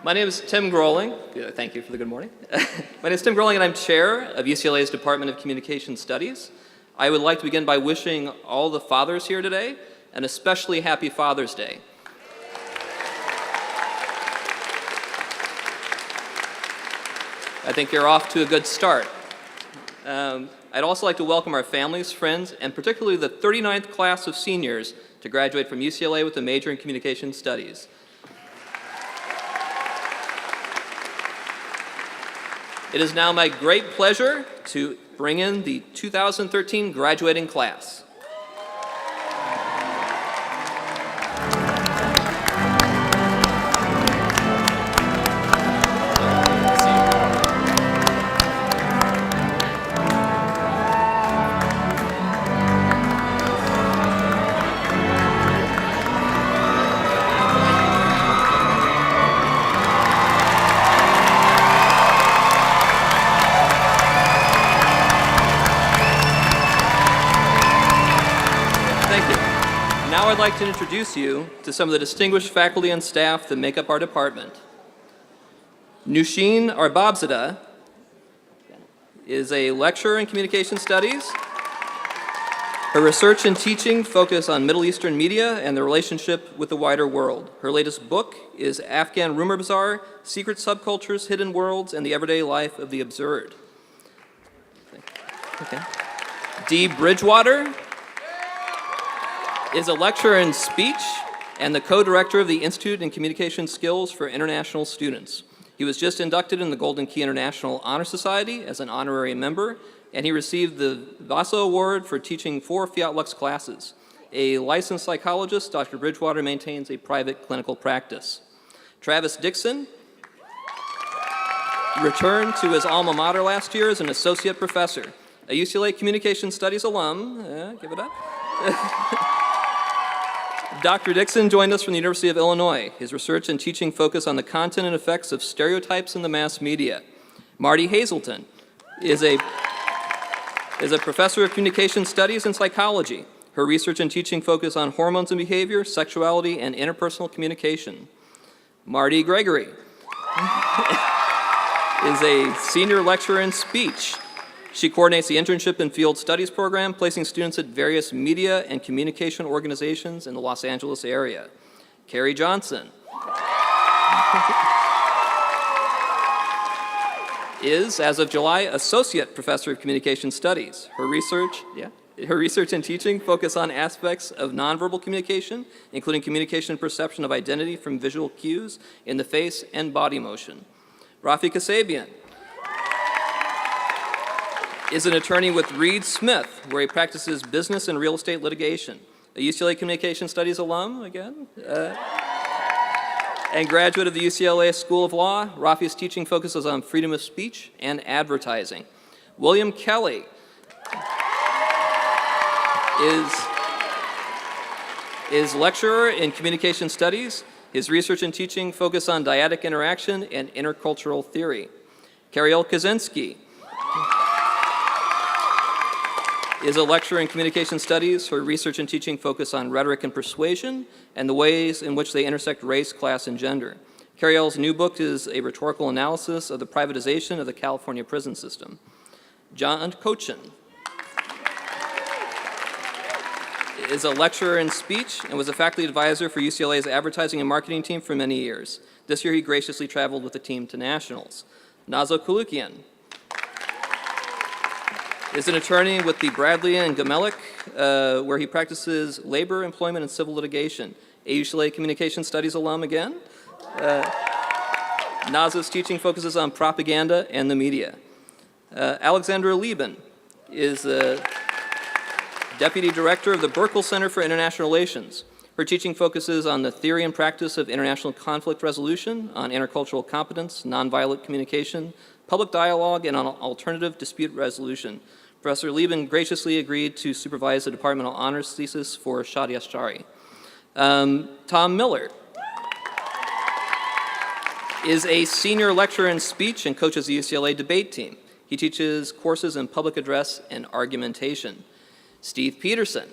My name is Tim Groeling. Thank you for the good morning. My name is Tim Groeling, and I'm chair of UCLA's Department of Communication Studies. I would like to begin by wishing all the fathers here today an especially happy Father's Day. I think you're off to a good start. I'd also like to welcome our families, friends, and particularly the 39th class of seniors to graduate from UCLA with a major in Communication Studies. It is now my great pleasure to bring in the 2013 graduating class. I'd like to introduce you to some of the distinguished faculty and staff that make up our department. Nushin Arbabzadeh is a lecturer in Communication Studies. Her research and teaching focus on Middle Eastern media and the relationship with the wider world. Her latest book is Afghan Rumor Bazaar, Secret Subcultures, Hidden Worlds, and the Everyday Life of the Absurd. Okay. Dee Bridgewater is a lecturer in speech and the co-director of the Institute in Communication Skills for International Students. He was just inducted in the Golden Key International Honor Society as an honorary member, and he received the Vasa Award for teaching 4 Fiat Lux classes. A licensed psychologist, Dr. Bridgewater maintains a private clinical practice. Travis Dixon returned to his alma mater last year as an associate professor. A UCLA Communication Studies alum, give it up. Dr. Dixon joined us from the University of Illinois. His research and teaching focus on the content and effects of stereotypes in the mass media. Marty Hazelton is a professor of communication studies and psychology. Her research and teaching focus on hormones and behavior, sexuality, and interpersonal communication. Marty Gregory is a senior lecturer in speech. She coordinates the internship and field studies program, placing students at various media and communication organizations in the Los Angeles area. Carrie Johnson is, as of July, associate professor of communication studies. Her research and teaching focus on aspects of nonverbal communication, including communication and perception of identity from visual cues in the face and body motion. Rafi Kasabian is an attorney with Reed Smith, where he practices business and real estate litigation. A UCLA Communication Studies alum, again, and graduate of the UCLA School of Law. Rafi's teaching focuses on freedom of speech and advertising. William Kelly is lecturer in Communication Studies. His research and teaching focus on dyadic interaction and intercultural theory. Kariel Kaczynski is a lecturer in Communication Studies. Her research and teaching focus on rhetoric and persuasion and the ways in which they intersect race, class, and gender. Kariel's new book is a rhetorical analysis of the privatization of the California prison system. John Cochin is a lecturer in speech and was a faculty advisor for UCLA's advertising and marketing team for many years. This year he graciously traveled with the team to nationals. Nazo Kulukian is an attorney with the Bradley and Gamelik, where he practices labor, employment, and civil litigation. A UCLA Communication Studies alum again. Nazo's teaching focuses on propaganda and the media. Alexandra Lieben is the deputy director of the Berkel Center for International Relations. Her teaching focuses on the theory and practice of international conflict resolution, on intercultural competence, nonviolent communication, public dialogue, and on alternative dispute resolution. Professor Lieben graciously agreed to supervise the departmental honors thesis for Shadee Ashtari. Tom Miller is a senior lecturer in speech and coaches the UCLA debate team. He teaches courses in public address and argumentation. Steve Peterson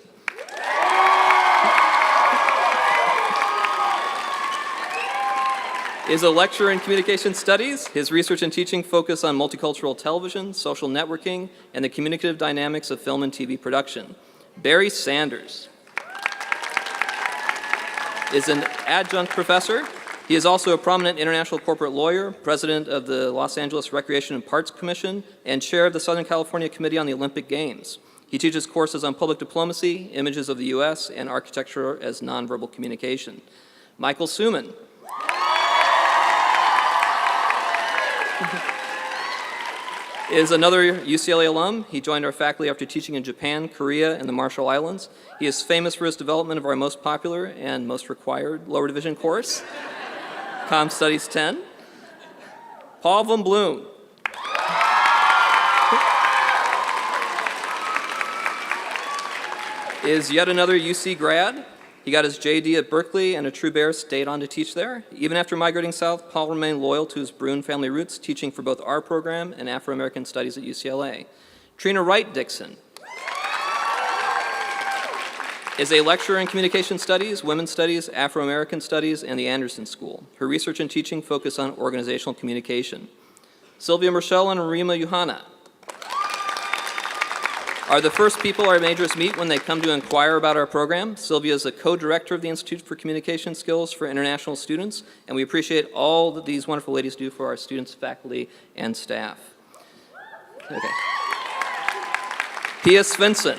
is a lecturer in communication studies. His research and teaching focus on multicultural television, social networking, and the communicative dynamics of film and TV production. Barry Sanders is an adjunct professor. He is also a prominent international corporate lawyer, president of the Los Angeles Recreation and Parks Commission, and chair of the Southern California Committee on the Olympic Games. He teaches courses on public diplomacy, images of the U.S., and architecture as nonverbal communication. Michael Suman is another UCLA alum. He joined our faculty after teaching in Japan, Korea, and the Marshall Islands. He is famous for his development of our most popular and most required lower division course, Comm Studies 10. Paul Von Bloom is yet another UC grad. He got his JD at Berkeley, and a true bear stayed on to teach there. Even after migrating south, Paul remained loyal to his Bruin family roots, teaching for both our program and Afro-American Studies at UCLA. Trina Wright Dixon is a lecturer in communication studies, women's studies, Afro-American studies, and the Anderson School. Her research and teaching focus on organizational communication. Sylvia Marshall and Rima Yohanna are the first people our majors meet when they come to inquire about our program. Sylvia is a co-director of the Institute for Communication Skills for International Students, and we appreciate all that these wonderful ladies do for our students, faculty, and staff. Okay. Pia Svensson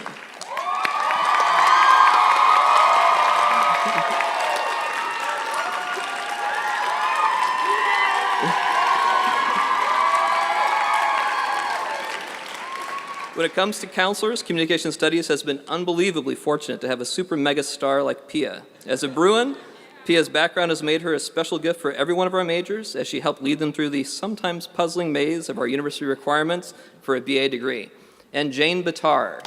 When it comes to counselors, Communication Studies has been unbelievably fortunate to have a super mega star like Pia. As a Bruin, Pia's background has made her a special gift for every one of our majors as she helped lead them through the sometimes puzzling maze of our university requirements for a BA degree. And Jane Bitar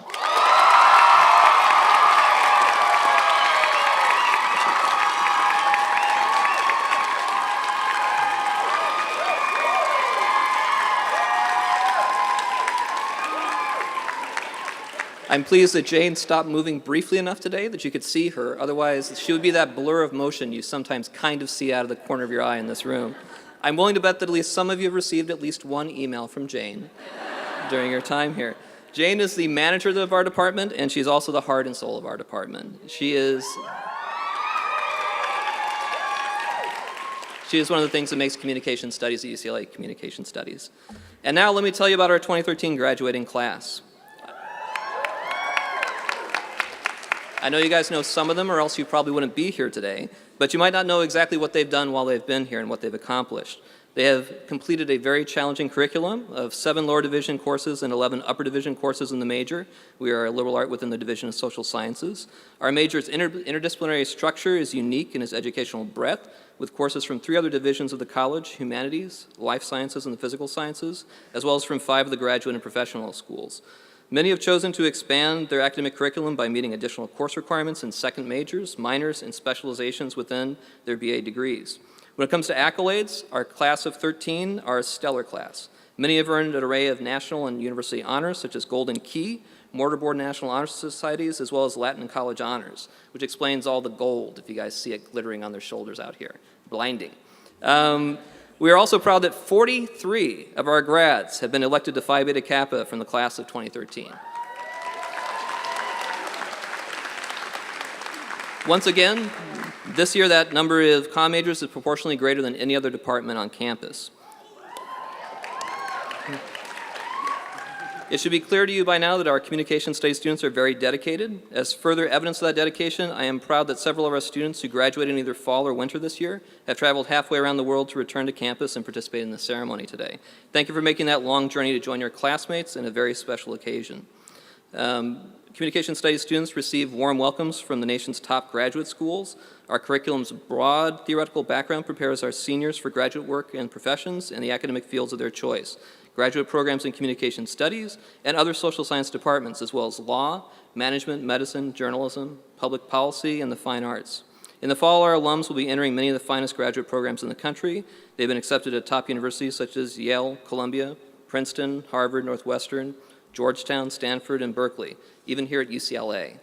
I'm pleased that Jane stopped moving briefly enough today that you could see her. Otherwise, she would be that blur of motion you sometimes kind of see out of the corner of your eye in this room. I'm willing to bet that at least some of you have received at least one email from Jane during your time here. Jane is the manager of our department, and she's also the heart and soul of our department. She is one of the things that makes communication studies at UCLA Communication Studies. And now let me tell you about our 2013 graduating class. I know you guys know some of them, or else you probably wouldn't be here today, but you might not know exactly what they've done while they've been here and what they've accomplished. They have completed a very challenging curriculum of 7 lower division courses and 11 upper division courses in the major. We are a liberal art within the Division of Social Sciences. Our major's interdisciplinary structure is unique in its educational breadth, with courses from 3 other divisions of the college: humanities, life sciences, and the physical sciences, as well as from 5 of the graduate and professional schools. Many have chosen to expand their academic curriculum by meeting additional course requirements in second majors, minors, and specializations within their BA degrees. When it comes to accolades, our class of 13 are a stellar class. Many have earned an array of national and university honors, such as Golden Key, Mortarboard National Honor Societies, as well as Latin and College Honors, which explains all the gold, if you guys see it glittering on their shoulders out here. Blinding. We are also proud that 43 of our grads have been elected to Phi Beta Kappa from the class of 2013. Once again, this year that number of comm majors is proportionally greater than any other department on campus. It should be clear to you by now that our communication studies students are very dedicated. As further evidence of that dedication, I am proud that several of our students who graduated in either fall or winter this year have traveled halfway around the world to return to campus and participate in the ceremony today. Thank you for making that long journey to join your classmates in a very special occasion. Communication studies students receive warm welcomes from the nation's top graduate schools. Our curriculum's broad theoretical background prepares our seniors for graduate work and professions in the academic fields of their choice. Graduate programs in communication studies and other social science departments, as well as law, management, medicine, journalism, public policy, and the fine arts. In the fall, our alums will be entering many of the finest graduate programs in the country. They've been accepted at top universities such as Yale, Columbia, Princeton, Harvard, Northwestern, Georgetown, Stanford, and Berkeley, even here at UCLA.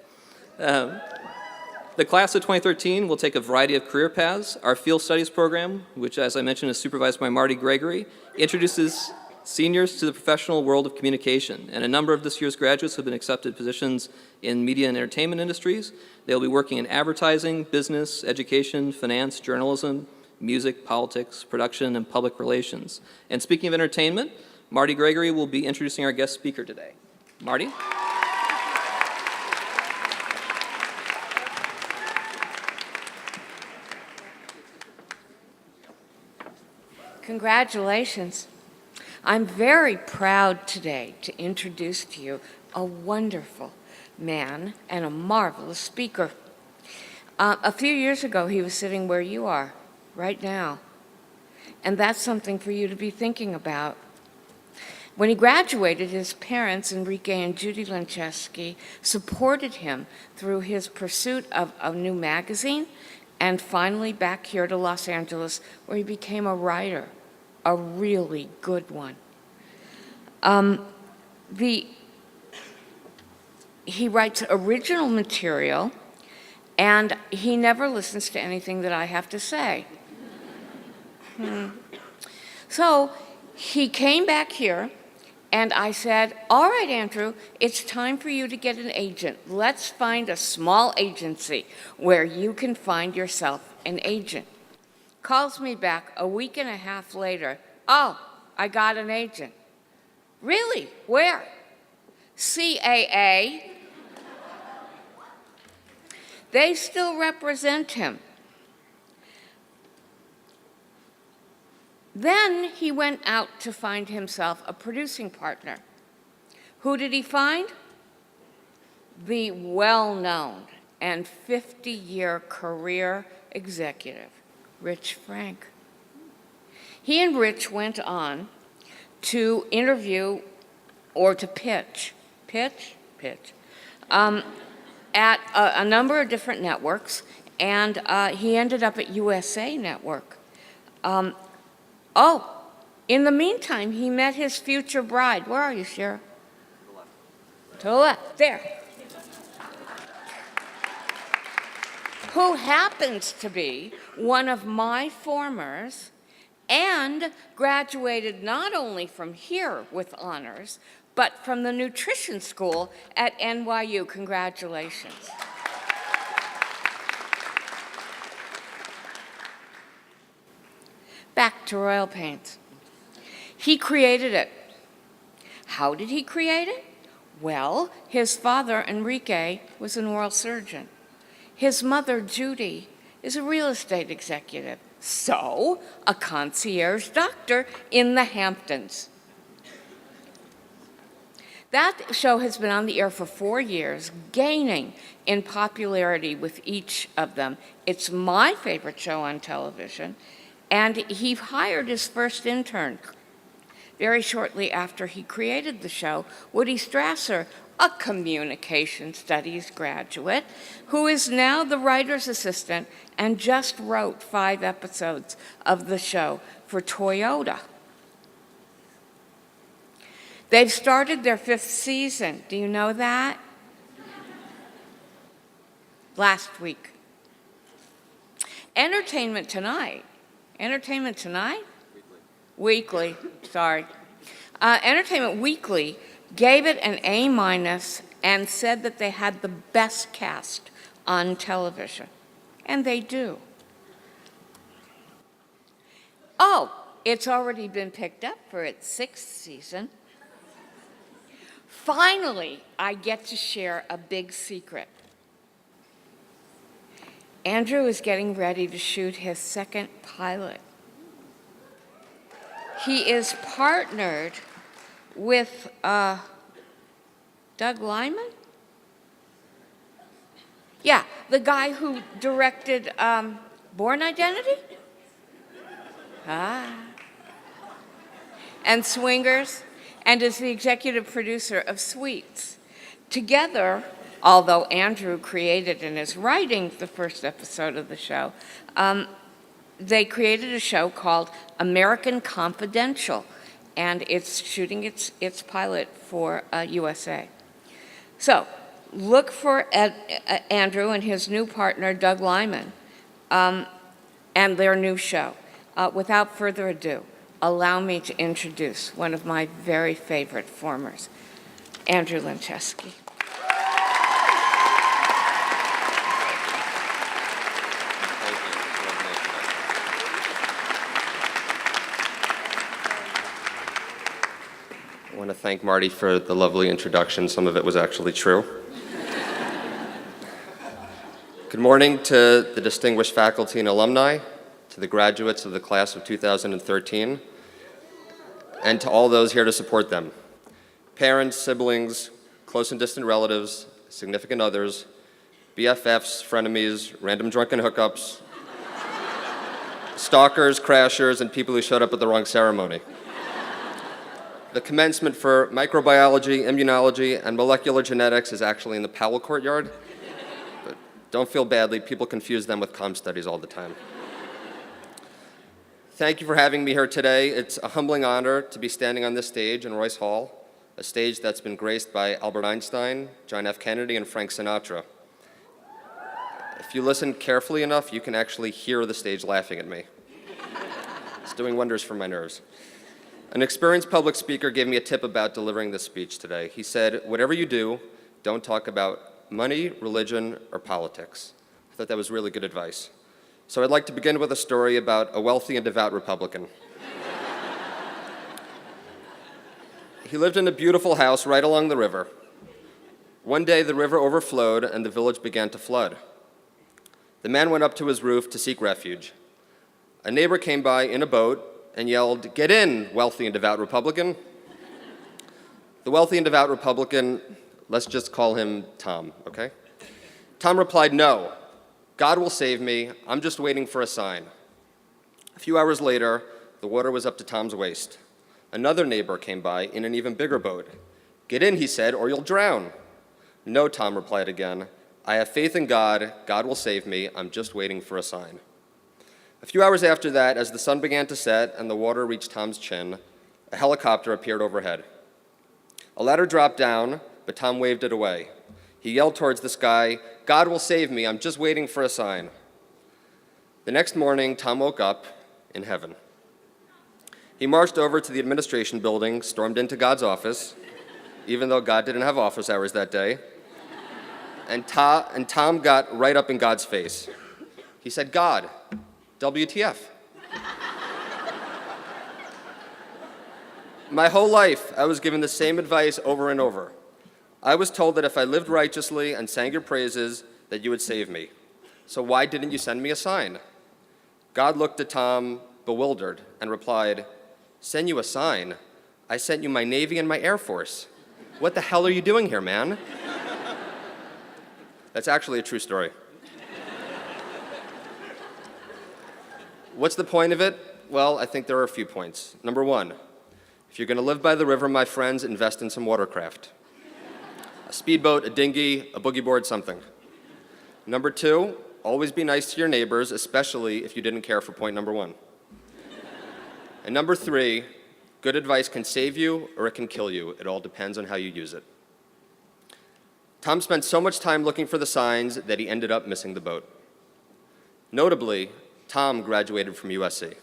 The class of 2013 will take a variety of career paths. Our field studies program, which as I mentioned is supervised by Marty Gregory, introduces seniors to the professional world of communication, and a number of this year's graduates have been accepted positions in media and entertainment industries. They'll be working in advertising, business, education, finance, journalism, music, politics, production, and public relations. And speaking of entertainment, Marty Gregory will be introducing our guest speaker today. Marty? Congratulations. I'm very proud today to introduce to you a wonderful man and a marvelous speaker. A few years ago, he was sitting where you are right now, and that's something for you to be thinking about. When he graduated, his parents, Enrique and Judy Lenchewski, supported him through his pursuit of a new magazine, and finally back here to Los Angeles, where he became a writer. A really good one. He writes original material, and he never listens to anything that I have to say. So he came back here, and I said, all right, Andrew, it's time for you to get an agent. Let's find a small agency where you can find yourself an agent. Calls me back a week and a half later. Oh, I got an agent. Really? Where? CAA. They still represent him. Then he went out to find himself a producing partner. Who did he find? The well-known and 50-year career executive, Rich Frank. He and Rich went on to interview or to pitch at a number of different networks, and he ended up at USA Network. In the meantime, he met his future bride. Where are you, Shira? To the left, there. Who happens to be one of my formers and graduated not only from here with honors, but from the nutrition school at NYU. Congratulations. Back to Royal Paints. He created it. How did he create it? Well, his father, Enrique, was an oral surgeon. His mother, Judy, is a real estate executive. So, a concierge doctor in the Hamptons. That show has been on the air for 4 years, gaining in popularity with each of them. It's my favorite show on television, and he hired his first intern very shortly after he created the show, Woody Strasser, a communication studies graduate, who is now the writer's assistant and just wrote 5 episodes of the show for Toyota. They've started their 5th season. Do you know that? Last week. Entertainment Tonight. Weekly, sorry. Entertainment Weekly gave it an A- and said that they had the best cast on television. And they do. Oh, it's already been picked up for its 6th season. Finally, I get to share a big secret. Andrew is getting ready to shoot his 2nd pilot. He is partnered with Doug Liman? Yeah, the guy who directed Born Identity? And Swingers, and is the executive producer of Sweets. Together, although Andrew created and is writing the first episode of the show, they created a show called American Confidential, and it's shooting its pilot for USA. So, look for Andrew and his new partner, Doug Lyman, and their new show. Without further ado, allow me to introduce one of my very favorite performers, Andrew Lenchewski. I want to thank Marty for the lovely introduction. Some of it was actually true. Good morning to the distinguished faculty and alumni, to the graduates of the class of 2013, and to all those here to support them. Parents, siblings, close and distant relatives, significant others, BFFs, frenemies, random drunken hookups, stalkers, crashers, and people who showed up at the wrong ceremony. The commencement for microbiology, immunology, and molecular genetics is actually in the Powell courtyard. But don't feel badly, people confuse them with comm studies all the time. Thank you for having me here today. It's a humbling honor to be standing on this stage in Royce Hall, a stage that's been graced by Albert Einstein, John F. Kennedy, and Frank Sinatra. If you listen carefully enough, you can actually hear the stage laughing at me. It's doing wonders for my nerves. An experienced public speaker gave me a tip about delivering this speech today. He said, whatever you do, don't talk about money, religion, or politics. I thought that was really good advice. So I'd like to begin with a story about a wealthy and devout Republican. He lived in a beautiful house right along the river. One day, the river overflowed and the village began to flood. The man went up to his roof to seek refuge. A neighbor came by in a boat and yelled, "Get in, wealthy and devout Republican." The wealthy and devout Republican, let's just call him Tom, okay? Tom replied, "No, God will save me. I'm just waiting for a sign." A few hours later, the water was up to Tom's waist. Another neighbor came by in an even bigger boat. "Get in," he said, "or you'll drown." "No," Tom replied again. "I have faith in God. God will save me. I'm just waiting for a sign." A few hours after that, as the sun began to set and the water reached Tom's chin, a helicopter appeared overhead. A ladder dropped down, but Tom waved it away. He yelled towards the sky, "God will save me. I'm just waiting for a sign." The next morning, Tom woke up in heaven. He marched over to the administration building, stormed into God's office, even though God didn't have office hours that day, and Tom got right up in God's face. He said, "God, WTF? My whole life, I was given the same advice over and over. I was told that if I lived righteously and sang your praises, that you would save me. So why didn't you send me a sign?" God looked at Tom, bewildered, and replied, "Send you a sign? I sent you my Navy and my Air Force. What the hell are you doing here, man?" That's actually a true story. What's the point of it? Well, I think there are a few points. Number one, if you're going to live by the river, my friends, invest in some watercraft. A speedboat, a dinghy, a boogie board, something. Number two, always be nice to your neighbors, especially if you didn't care for point number one. And number three, good advice can save you or it can kill you. It all depends on how you use it. Tom spent so much time looking for the signs that he ended up missing the boat. Notably, Tom graduated from USC.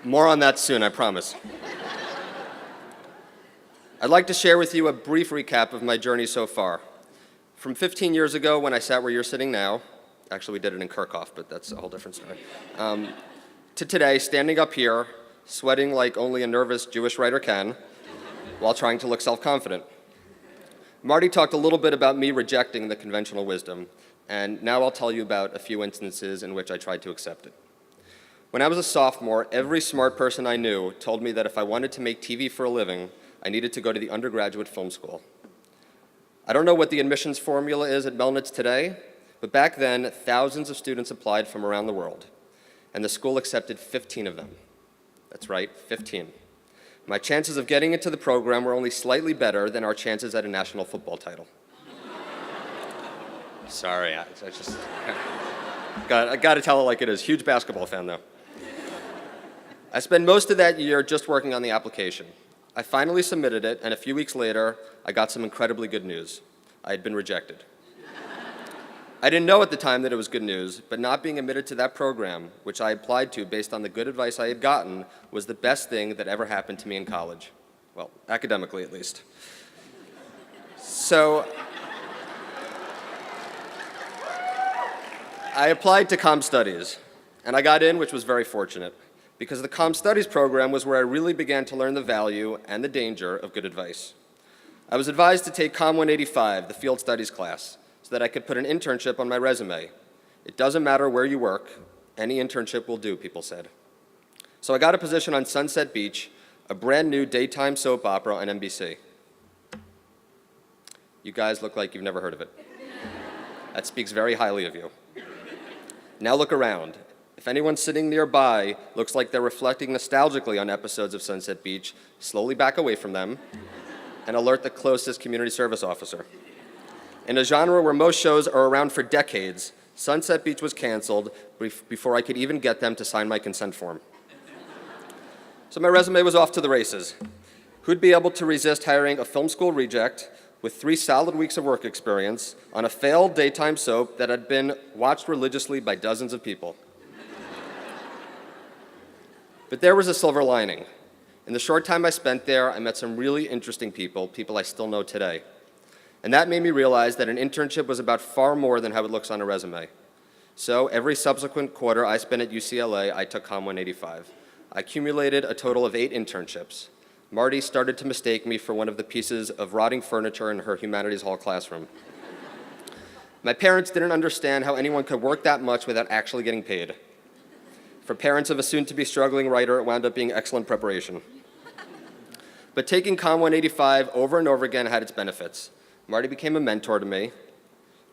More on that soon, I promise. I'd like to share with you a brief recap of my journey so far. From 15 years ago when I sat where you're sitting now, actually we did it in Kirchhoff, but that's a whole different story, to today, standing up here, sweating like only a nervous Jewish writer can, while trying to look self-confident. Marty talked a little bit about me rejecting the conventional wisdom, and now I'll tell you about a few instances in which I tried to accept it. When I was a sophomore, every smart person I knew told me that if I wanted to make TV for a living, I needed to go to the undergraduate film school. I don't know what the admissions formula is at Melnitz today, but back then, thousands of students applied from around the world, and the school accepted 15 of them. That's right, 15. My chances of getting into the program were only slightly better than our chances at a national football title. Sorry, I just... I got to tell it like it is. Huge basketball fan, though. I spent most of that year just working on the application. I finally submitted it, and a few weeks later, I got some incredibly good news. I had been rejected. I didn't know at the time that it was good news, but not being admitted to that program, which I applied to based on the good advice I had gotten, was the best thing that ever happened to me in college. Well, academically at least. So I applied to Comm Studies, and I got in, which was very fortunate, because the Comm Studies program was where I really began to learn the value and the danger of good advice. I was advised to take Comm 185, the field studies class, so that I could put an internship on my resume. It doesn't matter where you work, any internship will do, people said. So I got a position on Sunset Beach, a brand new daytime soap opera on NBC. You guys look like you've never heard of it. That speaks very highly of you. Now look around. If anyone sitting nearby looks like they're reflecting nostalgically on episodes of Sunset Beach, slowly back away from them and alert the closest community service officer. In a genre where most shows are around for decades, Sunset Beach was canceled before I could even get them to sign my consent form. So my resume was off to the races. Who'd be able to resist hiring a film school reject with 3 solid weeks of work experience on a failed daytime soap that had been watched religiously by dozens of people? But there was a silver lining. In the short time I spent there, I met some really interesting people I still know today. And that made me realize that an internship was about far more than how it looks on a resume. So every subsequent quarter I spent at UCLA, I took Comm 185. I accumulated a total of 8 internships. Marty started to mistake me for one of the pieces of rotting furniture in her humanities hall classroom. My parents didn't understand how anyone could work that much without actually getting paid. For parents of a soon-to-be struggling writer, it wound up being excellent preparation. But taking Comm 185 over and over again had its benefits. Marty became a mentor to me.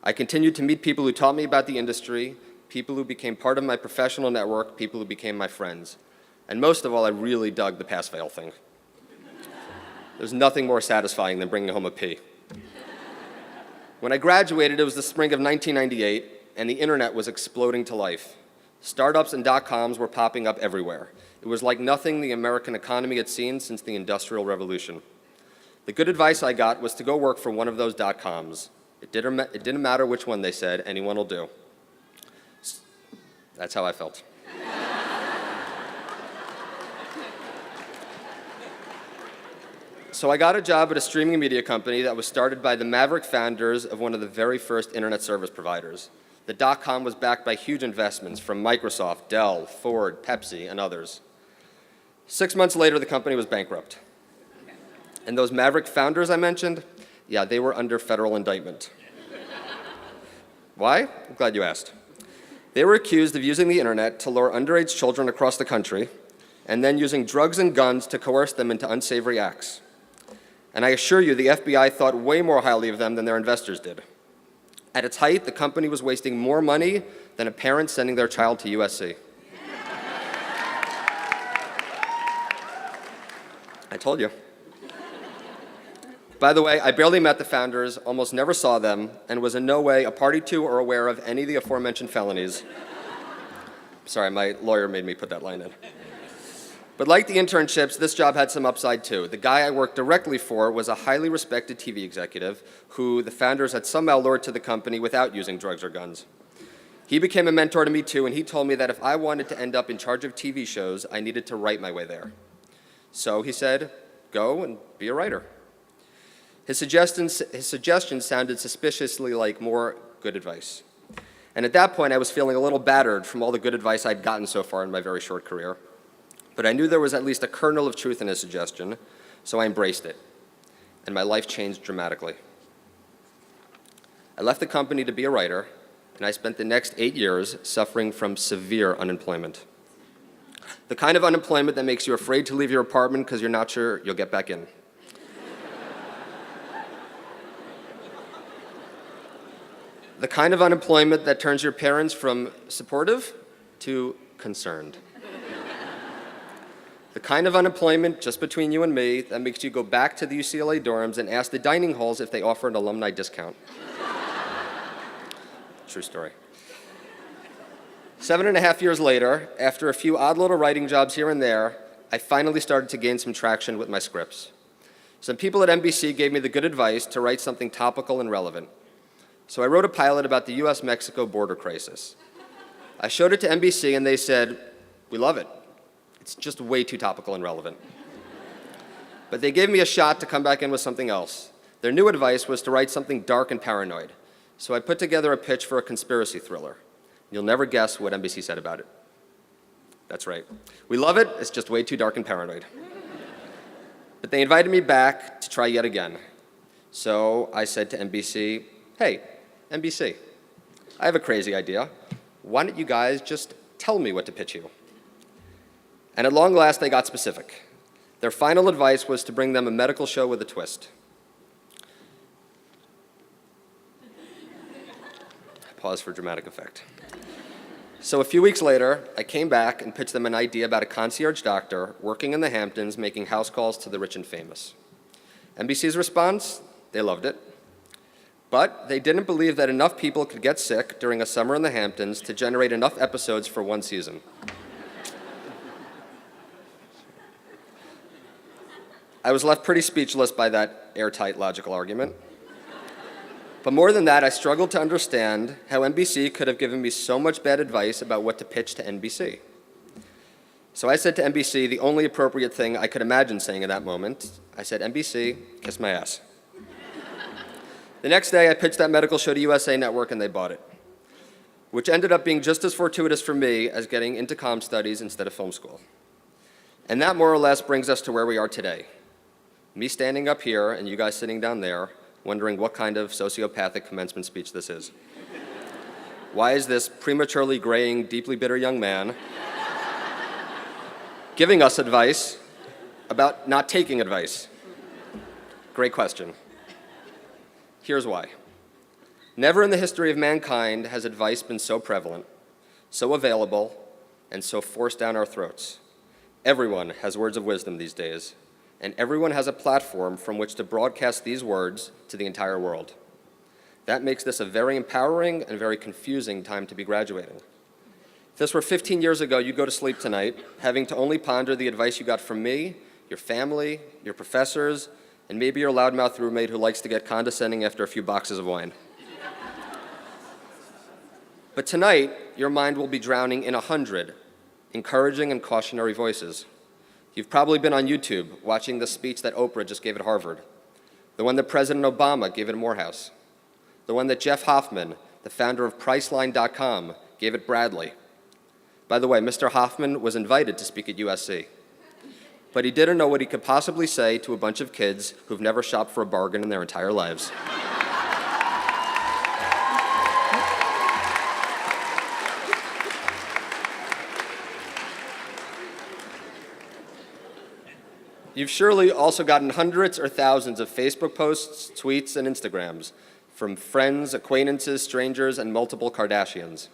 I continued to meet people who taught me about the industry, people who became part of my professional network, people who became my friends. And most of all, I really dug the pass-fail thing. There's nothing more satisfying than bringing home a P. When I graduated, it was the spring of 1998, and the internet was exploding to life. Startups and dot-coms were popping up everywhere. It was like nothing the American economy had seen since the Industrial Revolution. The good advice I got was to go work for one of those dot-coms. It didn't matter which one, they said, anyone will do. That's how I felt. So I got a job at a streaming media company that was started by the maverick founders of one of the very first internet service providers. The dot-com was backed by huge investments from Microsoft, Dell, Ford, Pepsi, and others. 6 months later, the company was bankrupt. And those maverick founders I mentioned, yeah, they were under federal indictment. Why? I'm glad you asked. They were accused of using the internet to lure underage children across the country and then using drugs and guns to coerce them into unsavory acts. And I assure you, the FBI thought way more highly of them than their investors did. At its height, the company was wasting more money than a parent sending their child to USC. I told you. By the way, I barely met the founders, almost never saw them, and was in no way a party to or aware of any of the aforementioned felonies. Sorry, my lawyer made me put that line in. But like the internships, this job had some upside too. The guy I worked directly for was a highly respected TV executive who the founders had somehow lured to the company without using drugs or guns. He became a mentor to me too, and he told me that if I wanted to end up in charge of TV shows, I needed to write my way there. So he said, go and be a writer. His suggestions sounded suspiciously like more good advice. And at that point, I was feeling a little battered from all the good advice I'd gotten so far in my very short career. But I knew there was at least a kernel of truth in his suggestion, so I embraced it. And my life changed dramatically. I left the company to be a writer, and I spent the next 8 years suffering from severe unemployment. The kind of unemployment that makes you afraid to leave your apartment because you're not sure you'll get back in. The kind of unemployment that turns your parents from supportive to concerned. The kind of unemployment, just between you and me, that makes you go back to the UCLA dorms and ask the dining halls if they offer an alumni discount. True story. 7.5 years later, after a few odd little writing jobs here and there, I finally started to gain some traction with my scripts. Some people at NBC gave me the good advice to write something topical and relevant. So I wrote a pilot about the US-Mexico border crisis. I showed it to NBC and they said, "We love it. It's just way too topical and relevant." But they gave me a shot to come back in with something else. Their new advice was to write something dark and paranoid. So I put together a pitch for a conspiracy thriller. You'll never guess what NBC said about it. That's right. "We love it, it's just way too dark and paranoid." But they invited me back to try yet again. So I said to NBC, "Hey, NBC, I have a crazy idea. Why don't you guys just tell me what to pitch you?" And at long last, they got specific. Their final advice was to bring them a medical show with a twist. Pause for dramatic effect. So a few weeks later, I came back and pitched them an idea about a concierge doctor working in the Hamptons making house calls to the rich and famous. NBC's response? They loved it. But they didn't believe that enough people could get sick during a summer in the Hamptons to generate enough episodes for one season. I was left pretty speechless by that airtight logical argument. But more than that, I struggled to understand how NBC could have given me so much bad advice about what to pitch to NBC. So I said to NBC the only appropriate thing I could imagine saying in that moment. I said, "NBC, kiss my ass." The next day, I pitched that medical show to USA Network and they bought it, which ended up being just as fortuitous for me as getting into comm studies instead of film school. And that more or less brings us to where we are today. Me standing up here and you guys sitting down there, wondering what kind of sociopathic commencement speech this is. Why is this prematurely graying, deeply bitter young man giving us advice about not taking advice? Great question. Here's why. Never in the history of mankind has advice been so prevalent, so available, and so forced down our throats. Everyone has words of wisdom these days, and everyone has a platform from which to broadcast these words to the entire world. That makes this a very empowering and very confusing time to be graduating. If this were 15 years ago, you'd go to sleep tonight having to only ponder the advice you got from me, your family, your professors, and maybe your loudmouth roommate who likes to get condescending after a few boxes of wine. But tonight, your mind will be drowning in 100 encouraging and cautionary voices. You've probably been on YouTube watching the speech that Oprah just gave at Harvard, the one that President Obama gave at Morehouse, the one that Jeff Hoffman, the founder of Priceline.com, gave at Bradley. By the way, Mr. Hoffman was invited to speak at USC, but he didn't know what he could possibly say to a bunch of kids who've never shopped for a bargain in their entire lives. You've surely also gotten hundreds or thousands of Facebook posts, tweets, and Instagrams from friends, acquaintances, strangers, and multiple Kardashians,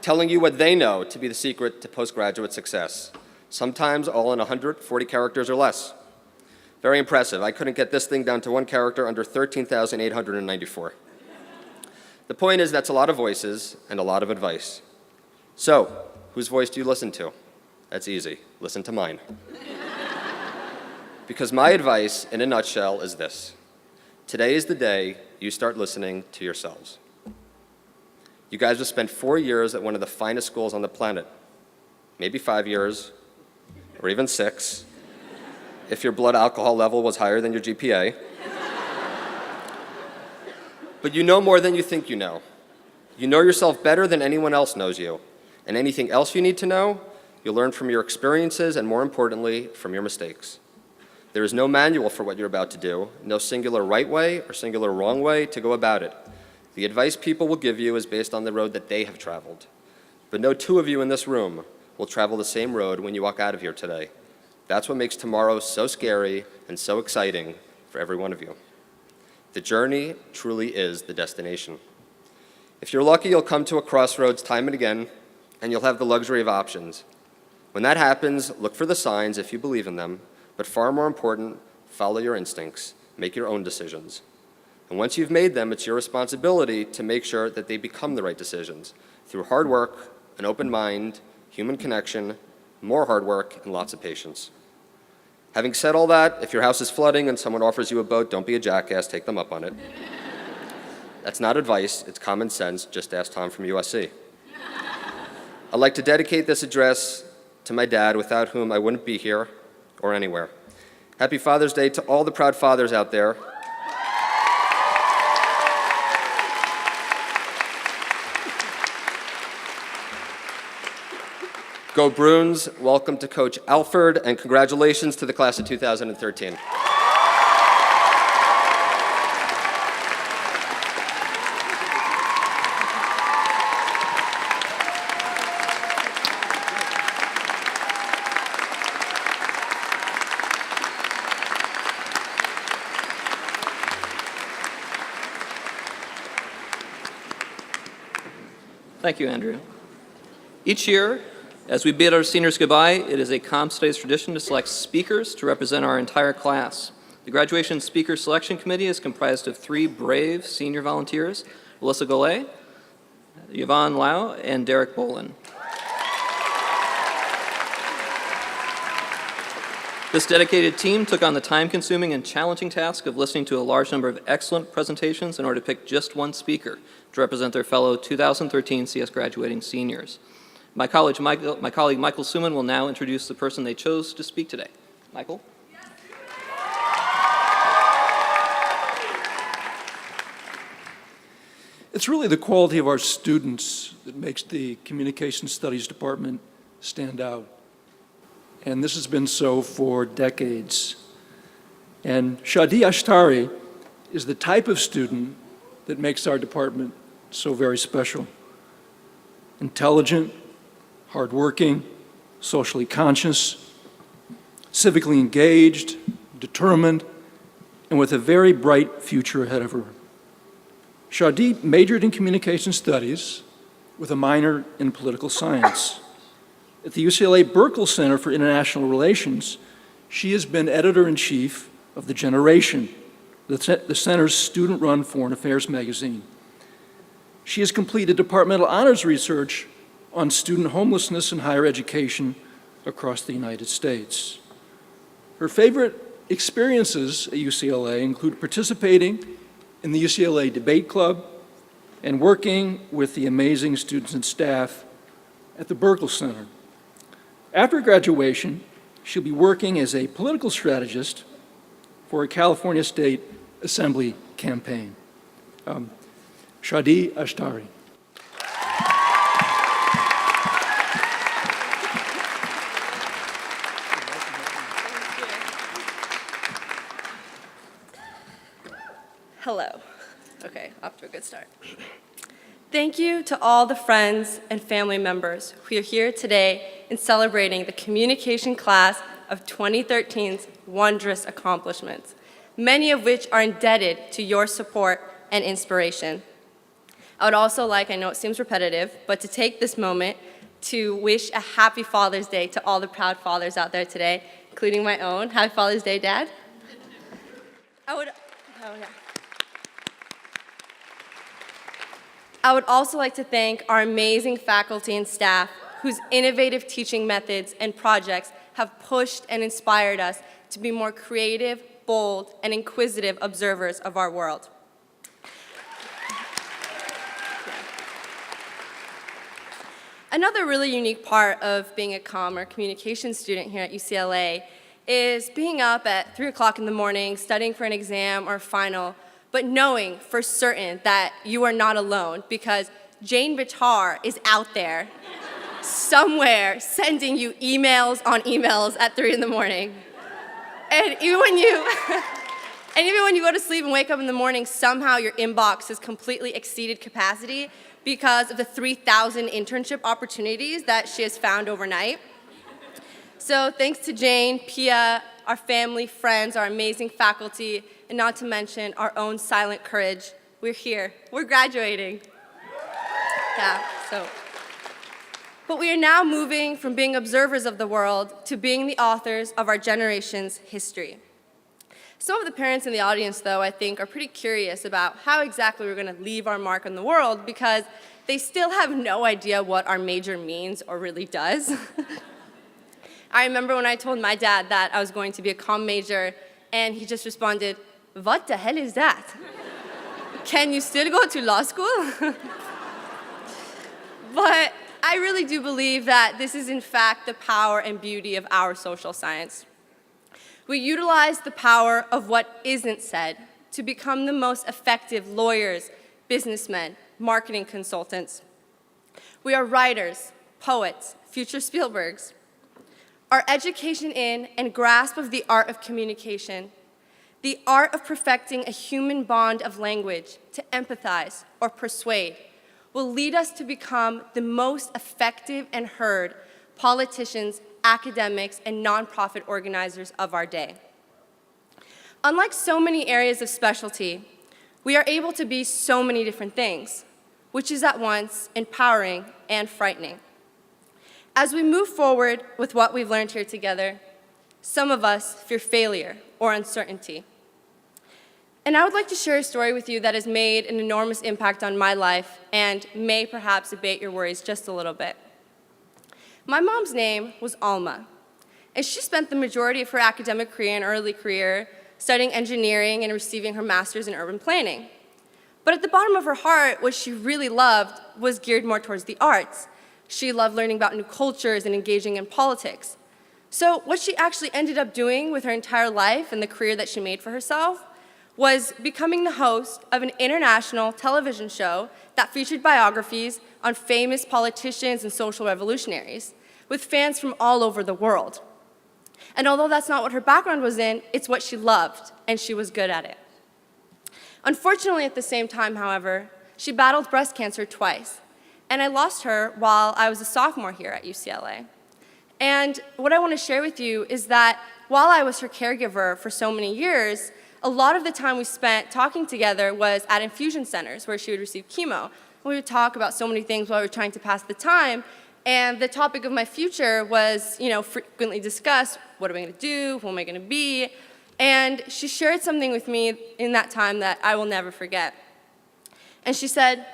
telling you what they know to be the secret to postgraduate success, sometimes all in 140 characters or less. Very impressive. I couldn't get this thing down to one character under 13,894. The point is that's a lot of voices and a lot of advice. So, whose voice do you listen to? That's easy. Listen to mine. Because my advice, in a nutshell, is this. Today is the day you start listening to yourselves. You guys have spent 4 years at one of the finest schools on the planet. Maybe 5 years, or even 6, if your blood alcohol level was higher than your GPA. But you know more than you think you know. You know yourself better than anyone else knows you. And anything else you need to know, you'll learn from your experiences and, more importantly, from your mistakes. There is no manual for what you're about to do, no singular right way or singular wrong way to go about it. The advice people will give you is based on the road that they have traveled. But no two of you in this room will travel the same road when you walk out of here today. That's what makes tomorrow so scary and so exciting for every one of you. The journey truly is the destination. If you're lucky, you'll come to a crossroads time and again, and you'll have the luxury of options. When that happens, look for the signs if you believe in them. But far more important, follow your instincts, make your own decisions. And once you've made them, it's your responsibility to make sure that they become the right decisions. through hard work, an open mind, human connection, more hard work, and lots of patience. Having said all that, if your house is flooding and someone offers you a boat, don't be a jackass, take them up on it. That's not advice, it's common sense, just ask Tom from USC. I'd like to dedicate this address to my dad, without whom I wouldn't be here or anywhere. Happy Father's Day to all the proud fathers out there. Go Bruins, welcome to Coach Alford, and congratulations to the class of 2013. Thank you, Andrew. Each year, as we bid our seniors goodbye, it is a CommStudies tradition to select speakers to represent our entire class. The Graduation Speaker Selection Committee is comprised of 3 brave senior volunteers, Alyssa Golay, Yvonne Lau, and Derek Bolin. This dedicated team took on the time-consuming and challenging task of listening to a large number of excellent presentations in order to pick just one speaker to represent their fellow 2013 CS graduating seniors. My colleague Michael Suman will now introduce the person they chose to speak today. Michael? It's really the quality of our students that makes the Communication Studies Department stand out. And this has been so for decades. And Shadee Ashtari is the type of student that makes our department so very special. Intelligent, hardworking, socially conscious, civically engaged, determined, and with a very bright future ahead of her. Shadee majored in communication studies with a minor in political science. At the UCLA Burkle Center for International Relations, she has been editor-in-chief of The Generation, the center's student-run foreign affairs magazine. She has completed departmental honors research on student homelessness in higher education across the United States. Her favorite experiences at UCLA include participating in the UCLA Debate Club and working with the amazing students and staff at the Burkle Center. After graduation, she'll be working as a political strategist for a California State Assembly campaign. Shadee Ashtari. Hello. Okay, off to a good start. Thank you to all the friends and family members who are here today in celebrating the communication class of 2013's wondrous accomplishments, many of which are indebted to your support and inspiration. I would also like, I know it seems repetitive, but to take this moment to wish a happy Father's Day to all the proud fathers out there today, including my own. Happy Father's Day, Dad. I would also like to thank our amazing faculty and staff whose innovative teaching methods and projects have pushed and inspired us to be more creative, bold, and inquisitive observers of our world. Another really unique part of being a comm or communication student here at UCLA is being up at 3 o'clock in the morning, studying for an exam or final, but knowing for certain that you are not alone because Jane Bitar is out there somewhere sending you emails on emails at 3 in the morning. And even when you go to sleep and wake up in the morning, somehow your inbox has completely exceeded capacity because of the 3,000 internship opportunities that she has found overnight. So thanks to Jane, Pia, our family, friends, our amazing faculty, and not to mention our own silent courage, we're here. We're graduating. But we are now moving from being observers of the world to being the authors of our generation's history. Some of the parents in the audience, though, I think are pretty curious about how exactly we're going to leave our mark on the world because they still have no idea what our major means or really does. I remember when I told my dad that I was going to be a comm major, and he just responded, "What the hell is that? Can you still go to law school?" But I really do believe that this is in fact the power and beauty of our social science. We utilize the power of what isn't said to become the most effective lawyers, businessmen, marketing consultants. We are writers, poets, future Spielbergs. Our education in and grasp of the art of communication, the art of perfecting a human bond of language to empathize or persuade, will lead us to become the most effective and heard politicians, academics, and nonprofit organizers of our day. Unlike so many areas of specialty, we are able to be so many different things, which is at once empowering and frightening. As we move forward with what we've learned here together, some of us fear failure or uncertainty. And I would like to share a story with you that has made an enormous impact on my life and may perhaps abate your worries just a little bit. My mom's name was Alma, and she spent the majority of her academic career and early career studying engineering and receiving her master's in urban planning. But at the bottom of her heart, what she really loved was geared more towards the arts. She loved learning about new cultures and engaging in politics. So what she actually ended up doing with her entire life and the career that she made for herself was becoming the host of an international television show that featured biographies on famous politicians and social revolutionaries, with fans from all over the world. And although that's not what her background was in, it's what she loved, and she was good at it. Unfortunately, at the same time, however, she battled breast cancer twice, and I lost her while I was a sophomore here at UCLA. And what I want to share with you is that while I was her caregiver for so many years, a lot of the time we spent talking together was at infusion centers where she would receive chemo. We would talk about so many things while we were trying to pass the time, and the topic of my future was, frequently discussed. What am I going to do? Who am I going to be? And she shared something with me in that time that I will never forget. And she said,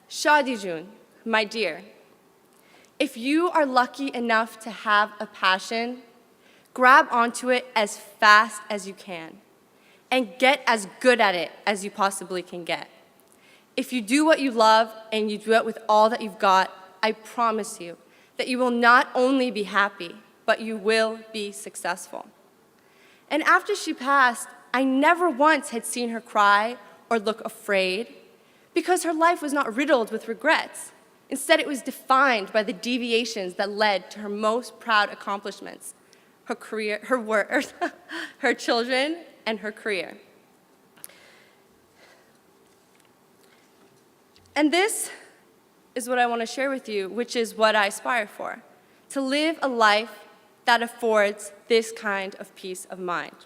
"Shadee Jun, my dear, if you are lucky enough to have a passion, grab onto it as fast as you can and get as good at it as you possibly can get. If you do what you love and you do it with all that you've got, I promise you that you will not only be happy, but you will be successful." And after she passed, I never once had seen her cry or look afraid because her life was not riddled with regrets. Instead, it was defined by the deviations that led to her most proud accomplishments, her career, her work, her children, and her career. And this is what I want to share with you, which is what I aspire for, to live a life that affords this kind of peace of mind.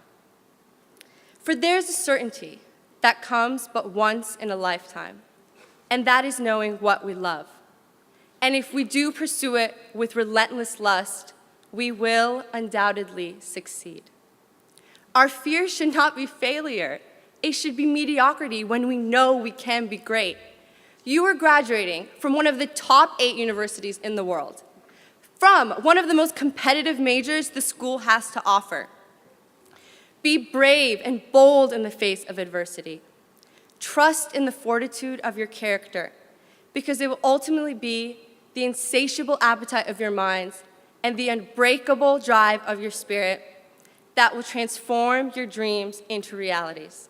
For there's a certainty that comes but once in a lifetime, and that is knowing what we love. And if we do pursue it with relentless lust, we will undoubtedly succeed. Our fear should not be failure. It should be mediocrity when we know we can be great. You are graduating from one of the top 8 universities in the world, from one of the most competitive majors the school has to offer. Be brave and bold in the face of adversity. Trust in the fortitude of your character, because it will ultimately be the insatiable appetite of your minds and the unbreakable drive of your spirit that will transform your dreams into realities.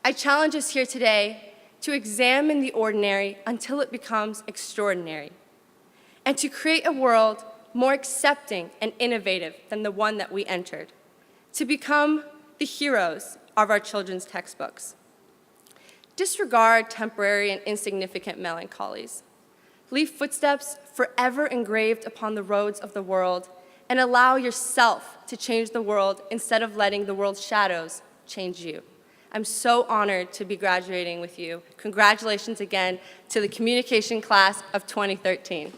I challenge us here today to examine the ordinary until it becomes extraordinary, and to create a world more accepting and innovative than the one that we entered, to become the heroes of our children's textbooks. Disregard temporary and insignificant melancholies. Leave footsteps forever engraved upon the roads of the world, and allow yourself to change the world instead of letting the world's shadows change you. I'm so honored to be graduating with you. Congratulations again to the communication class of 2013.